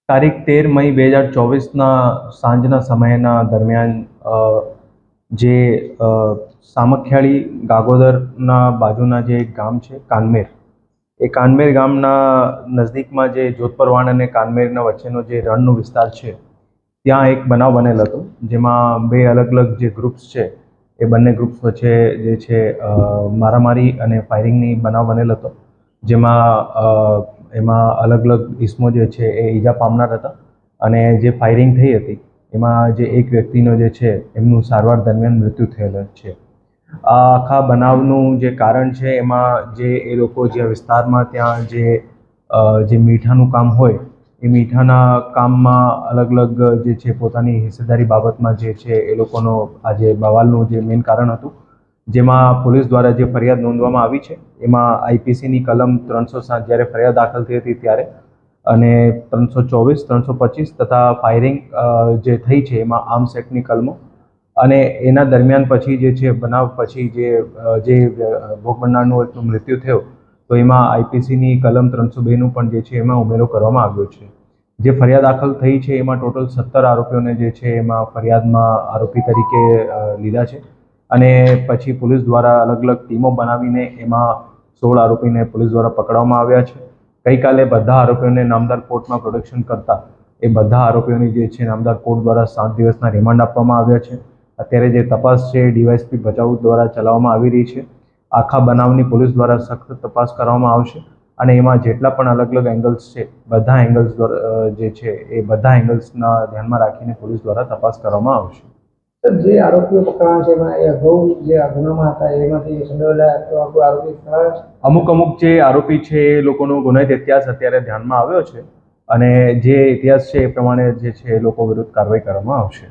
તારીખ 13 મઈ 2024ના સાંજના સમયના દરમિયાન જે સામખિયાળી ગાગોદરના બાજુના જે ગામ છે કાનમેર, એ કાનમેર ગામના નજીકમાં જે જોધપરવાણ અને કાનમેરના વચ્ચેનો જે રણનો વિસ્તાર છે ત્યાં એક બનાવ બનેલ હતો, જેમાં બે અલગ અલગ જે ગ્રુપ્સ છે એ બંને ગ્રુપ્સ વચ્ચે જે છે મારામારી અને ફાયરિંગની બનાવ બનેલ હતો, જેમાં એમાં અલગ અલગ ઇસમો જે છે એ ઈજા પામનાર હતા અને જે ફાયરિંગ થઈ હતી એમાં જે એક વ્યક્તિનો જે છે એમનું સારવાર દરમિયાન મૃત્યુ થયેલ છે. આ આખા બનાવનું જે કારણ છે એમાં જે એ લોકો જે વિસ્તારમાં ત્યાં જે મીઠાનું કામ હોય એ મીઠાના કામમાં અલગ અલગ જે છે પોતાની હિસ્સેદારી બાબતમાં જે છે એ લોકોનો આ જે બવાલનું જે મેઇન કારણ હતું, જેમાં પોલીસ દ્વારા જે ફરિયાદ નોંધવામાં આવી છે એમાં આઈપીસીની કલમ 307 જ્યારે ફરિયાદ દાખલ થઈ હતી ત્યારે અને 324, 325 તથા ફાયરિંગ જે થઈ છે એમાં આર્મ્સ એક્ટની કલમો અને એના દરમિયાન પછી જે છે બનાવ પછી જે ભોગ બનનારનું મૃત્યુ થયો તો એમાં આઈપીસીની કલમ 302નું પણ જે છે એમાં ઉમેરો કરવામાં આવ્યો છે. જે ફરિયાદ દાખલ થઈ છે એમાં ટોટલ 17 આરોપીઓને જે છે એમાં ફરિયાદમાં આરોપી તરીકે લીધા છે અને પછી પોલીસ દ્વારા અલગ અલગ ટીમો બનાવીને એમાં 16 આરોપીને પોલીસ દ્વારા પકડવામાં આવ્યા છે. ગઈકાલે બધા આરોપીઓને નામદાર કોર્ટમાં પ્રોડક્શન કરતા એ બધા આરોપીઓની જે છે નામદાર કોર્ટ દ્વારા 7 દિવસના રિમાન્ડ આપવામાં આવ્યા છે. અત્યારે જે તપાસ છે ડીવાયએસપી ભચાઉ દ્વારા ચલાવવામાં આવી રહી છે. આખા બનાવની પોલીસ દ્વારા સખત તપાસ કરવામાં આવશે અને એમાં જેટલા પણ અલગ અલગ એંગલ્સ છે બધા એંગલ્સ જે છે એ બધા એંગલ્સના ધ્યાનમાં રાખીને પોલીસ દ્વારા તપાસ કરવામાં આવશે. જે આરોપીઓ પકડાયા છે એમાં એ અગાઉ જે ગુનામાં હતા એમાંથી સંડોવાયેલા આરોપી અમુક જે આરોપી છે એ લોકોનો ગુનાહિત ઇતિહાસ અત્યારે ધ્યાનમાં આવ્યો છે અને જે ઇતિહાસ છે એ પ્રમાણે જે છે એ લોકો વિરુદ્ધ કાર્યવાહી કરવામાં આવશે.